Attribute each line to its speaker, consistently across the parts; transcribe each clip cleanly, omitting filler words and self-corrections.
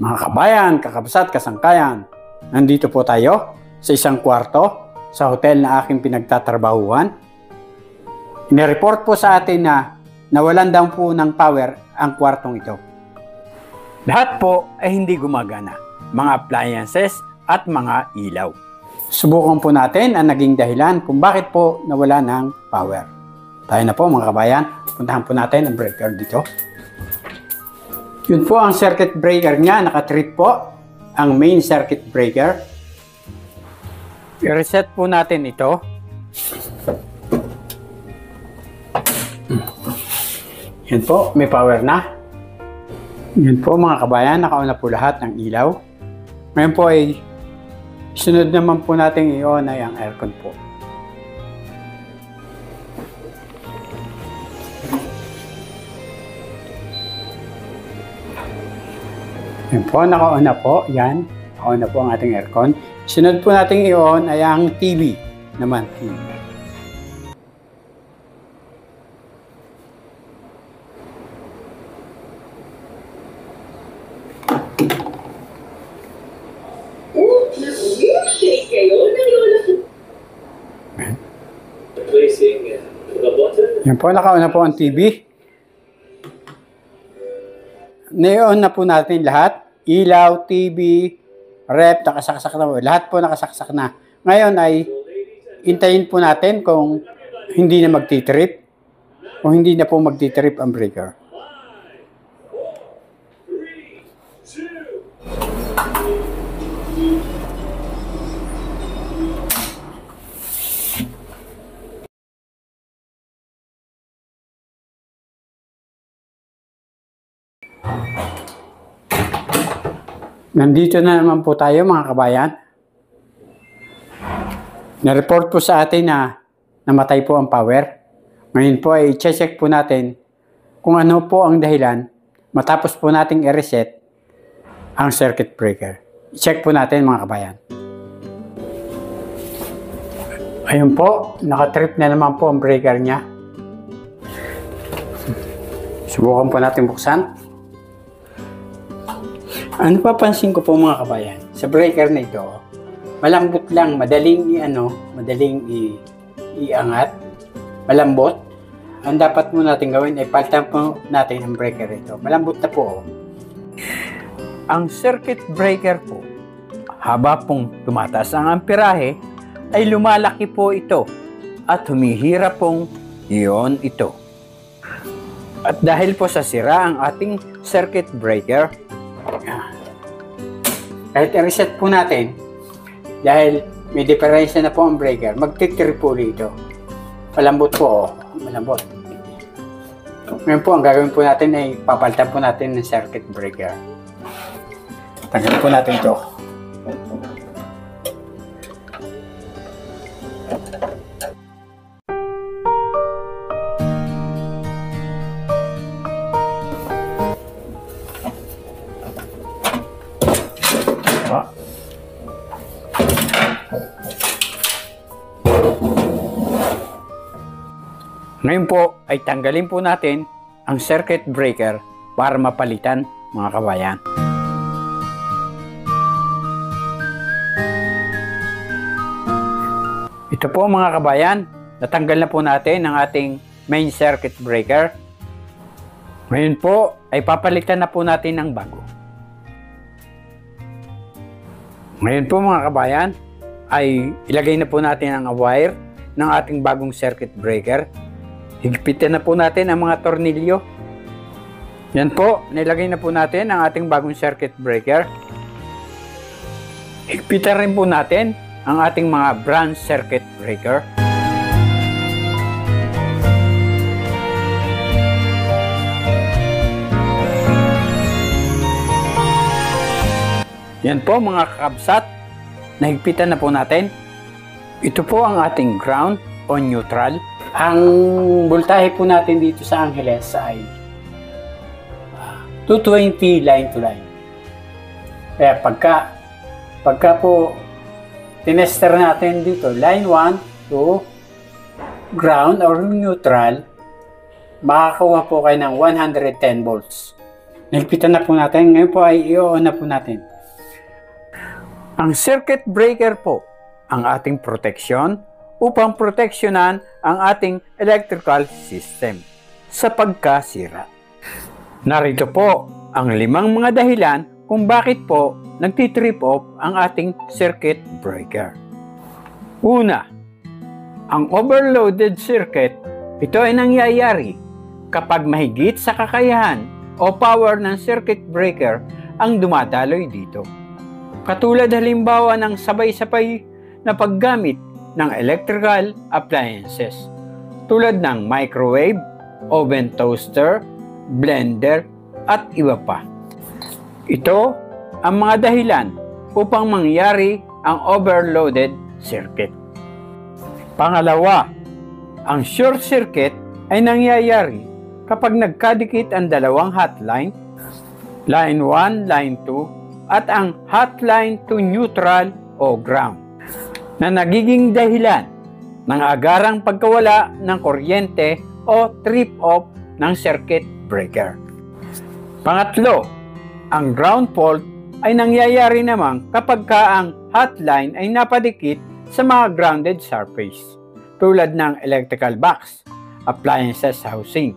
Speaker 1: Mga kabayan, kakabsat, kasangkayan, nandito po tayo sa isang kwarto sa hotel na aking pinagtatrabahuhan. Inireport po sa atin na nawalan daw po ng power ang kwartong ito. Lahat po ay hindi gumagana, mga appliances at mga ilaw. Subukan po natin ang naging dahilan kung bakit po nawala ng power. Tayo na po mga kabayan, puntahan po natin ang breaker dito. Yun po ang circuit breaker niya, nakatrip po ang main circuit breaker. I-reset po natin ito. Yan po, may power na. Yan po mga kabayan, nakauna po lahat ng ilaw. Ngayon po ay sunod naman po natin i-on ay ang aircon po. Yan po, naka-on na po. Yan, naka-on na po ang ating aircon. Sunod po natin i-on ay ang TV naman. Yan po, naka-on na po ang TV. Na-on na po natin lahat. Ilaw, TV, rep, nakasaksak na po. Lahat po nakasaksak na. Ngayon ay hintayin po natin kung hindi na magtitrip o hindi na po magtitrip ang breaker. Nandito na naman po tayo mga kabayan. Na-report po sa atin na namatay po ang power. Ngayon po ay i-check po natin kung ano po ang dahilan matapos po nating i-reset ang circuit breaker. I-check po natin mga kabayan. Ayun po, nakatrip na naman po ang breaker niya. Subukan po natin buksan. Ano papansin ko po mga kabayan, sa breaker na ito, malambot lang, madaling iangat, malambot. Ang dapat mo natin gawin ay palitan po natin ang breaker ito. Malambot na po. Ang circuit breaker po, haba pong tumataas ang amperahe, ay lumalaki po ito at humihirap pong i-on ito. At dahil po sa sira ang ating circuit breaker, kahit i-reset po natin, dahil may diferensya na po ang breaker, magtitrip po dito. Malambot po, malambot. Ngayon po, ang gagawin po natin ay papalitan po natin ng circuit breaker. Tanggalin po natin ito. Ngayon po ay tanggalin po natin ang circuit breaker para mapalitan mga kabayan. Ito po mga kabayan, natanggal na po natin ang ating main circuit breaker. Ngayon po ay papalitan na po natin ng bago. Ngayon po mga kabayan ay ilagay na po natin ang wire ng ating bagong circuit breaker. Higpitan na po natin ang mga tornilyo. Yan po, nilagay na po natin ang ating bagong circuit breaker. Higpitan rin po natin ang ating mga branch circuit breaker. Yan po mga kakabsat, nahigpitan na po natin. Ito po ang ating ground o neutral. Ang voltahe po natin dito sa Angeles ay 220 line to line. Kaya pagka po tinester natin dito, line 1 to ground or neutral, makakuha po kayo ng 110 volts. Nagpitan na po natin. Ngayon po ay i-on na po natin. Ang circuit breaker po ang ating proteksyon upang proteksyonan ang ating electrical system sa pagkasira. Narito po ang 5 mga dahilan kung bakit po nagtitrip off ang ating circuit breaker. Una, ang overloaded circuit, ito ay nangyayari kapag mahigit sa kakayahan o power ng circuit breaker ang dumadaloy dito. Katulad halimbawa ng sabay-sabay na paggamit ng electrical appliances tulad ng microwave, oven toaster, blender at iba pa. Ito ang mga dahilan upang mangyari ang overloaded circuit. Pangalawa, ang short circuit ay nangyayari kapag nagkadikit ang dalawang hotline, line 1, line 2, at ang hotline to neutral o ground, na nagiging dahilan ng agarang pagkawala ng kuryente o trip-off ng circuit breaker. Pangatlo, ang ground fault ay nangyayari naman kapag ang hotline ay napadikit sa mga grounded surface, tulad ng electrical box, appliances housing.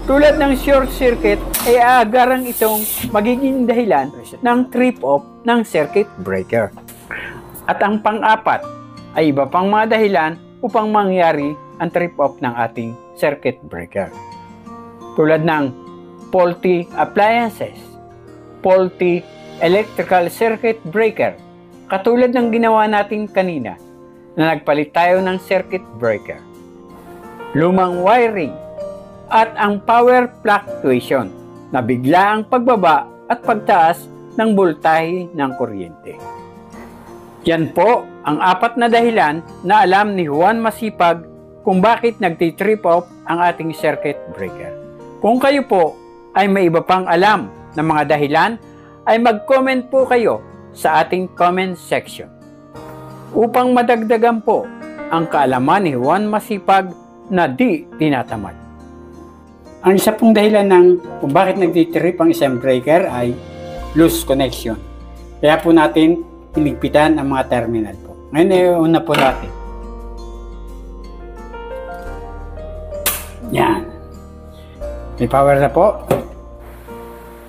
Speaker 1: Tulad ng short circuit ay agarang itong magiging dahilan ng trip-off ng circuit breaker. At ang pang-apat ay iba pang mga dahilan upang mangyari ang trip-off ng ating circuit breaker. Tulad ng faulty appliances, faulty electrical circuit breaker, katulad ng ginawa natin kanina na nagpalit tayo ng circuit breaker, lumang wiring, at ang power fluctuation na bigla ang pagbaba at pagtaas ng boltahe ng kuryente. Yan po ang 4 na dahilan na alam ni Juan Masipag kung bakit nagtitrip off ang ating circuit breaker. Kung kayo po ay may iba pang alam na mga dahilan, ay mag-comment po kayo sa ating comment section upang madagdagan po ang kaalaman ni Juan Masipag na di tinatamad. Ang isa pong dahilan ng kung bakit nagtitrip ang isang breaker ay loose connection. Kaya po natin pinigpitan ang mga terminal po. Ngayon una po natin. Yan. May power na po.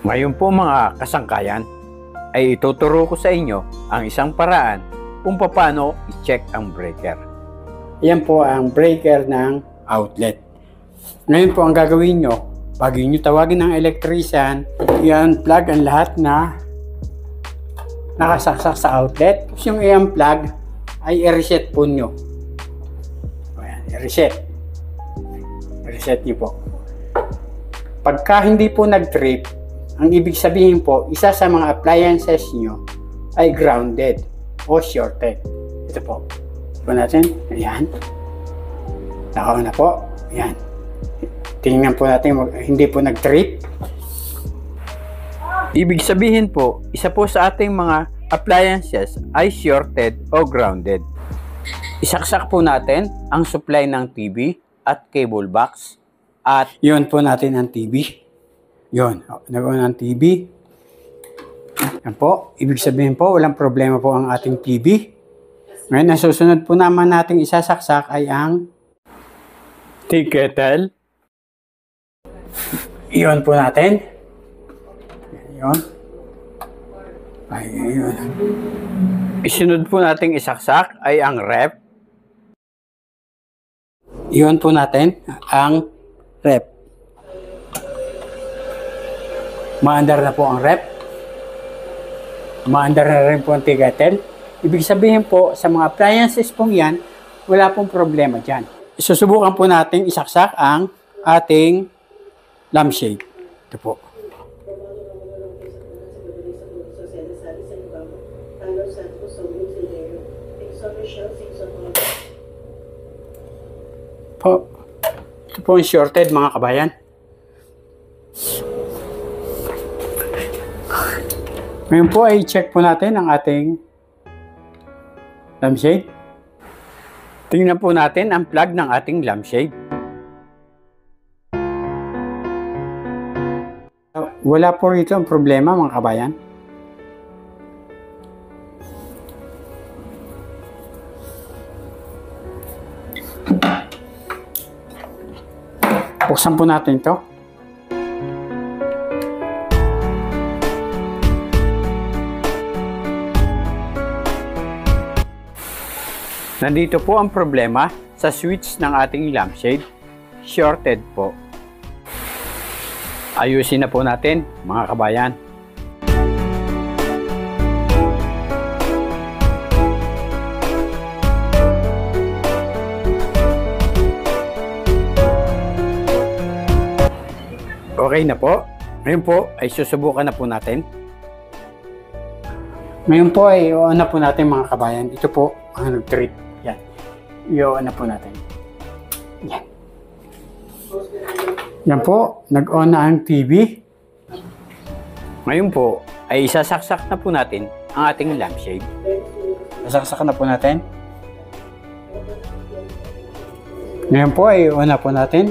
Speaker 1: Ngayon po mga kasangkayan, ay ituturo ko sa inyo ang isang paraan kung paano i-check ang breaker. Yan po ang breaker ng outlet. Ngayon po ang gagawin nyo, bago nyo tawagin ng electrician, i-unplug ang lahat na nakasaksak sa outlet. Tapos yung i-unplug ay i-reset po nyo. Ayan, i-reset. I-reset nyo po. Pagka hindi po nag-trip, ang ibig sabihin po, isa sa mga appliances nyo ay grounded o shorted. Ito po. Ito natin. Ayan. Nakaw na po. Ayan. Tingnan po natin, hindi po nag-trip. Ibig sabihin po, isa po sa ating mga appliances ay shorted o grounded. Isaksak po natin ang supply ng TV at cable box. At yun po natin ang TV. Yun, nag-on ang TV. Yan po, ibig sabihin po, walang problema po ang ating TV. Ngayon, ang susunod po naman nating isasaksak ay ang tea kettle. Iyon po natin. Iyon. Ay, iyon. Isunod po nating isaksak ay ang ref. Iyon po natin ang ref. Maandar na po ang ref. Maandar na rin po ang tea kettle. Ibig sabihin po, sa mga appliances pong yan, wala pong problema dyan. Susubukan po natin isaksak ang ating lampshade. Ito po. Ito po ang shorted mga kabayan. Ngayon po ay check po natin ang ating lampshade. Tingnan po natin ang plug ng ating lampshade. Wala po rito ang problema mga kabayan. Buksan po natin ito. Nandito po ang problema sa switch ng ating lampshade. Shorted po. Ayusin na po natin mga kabayan. Okay na po. Ngayon po ay susubukan na po natin. Ngayon po ay i-on na po natin mga kabayan. Ito po ang nag-treat. Yan. I-on na po natin. Yan. Yan po. Nag-on na ang TV. Ngayon po ay isasaksak na po natin ang ating lampshade. Sasaksak na po natin. Ngayon po ay i-on na po natin.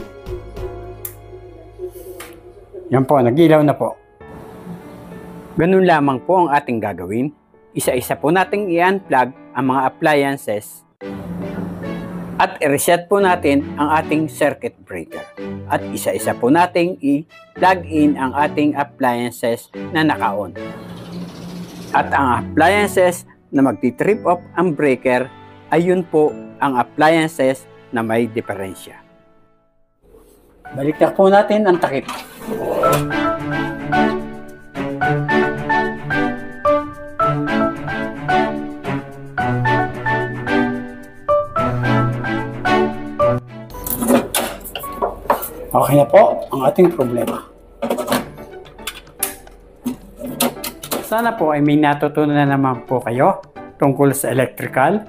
Speaker 1: Yan po, nag-ilaw na po. Ganun lamang po ang ating gagawin. Isa-isa po nating i-unplug ang mga appliances at i-reset po natin ang ating circuit breaker. At isa-isa po nating i-plug in ang ating appliances na naka-on. At ang appliances na magti-trip off ang breaker ay yun po ang appliances na may diferensya. Baliktad po natin ang takip. Okay na po ang ating problema. Sana po ay may natutunan na naman po kayo tungkol sa electrical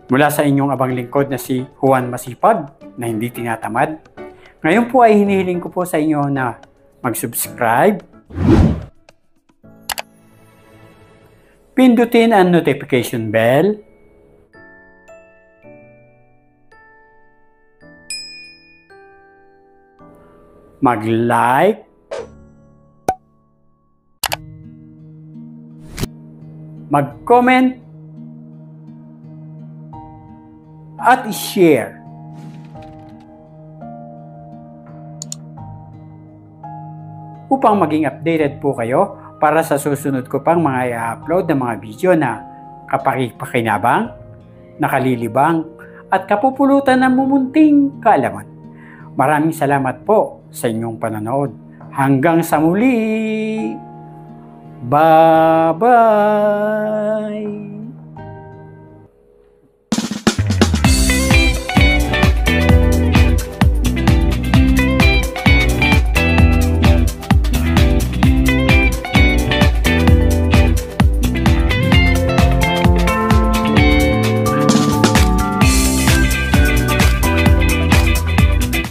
Speaker 1: mula sa inyong abang lingkod na si Juan Masipag na hindi tinatamad. Ngayon po ay hinihiling ko po sa inyo na mag-subscribe, pindutin ang notification bell, mag-like, mag-comment, at i-share. Upang maging updated po kayo para sa susunod ko pang mga i-upload na mga video na kapaki-pakinabang, nakalilibang, at kapupulutan ng mumunting kaalaman. Maraming salamat po sa inyong panonood. Hanggang sa muli! Bye-bye!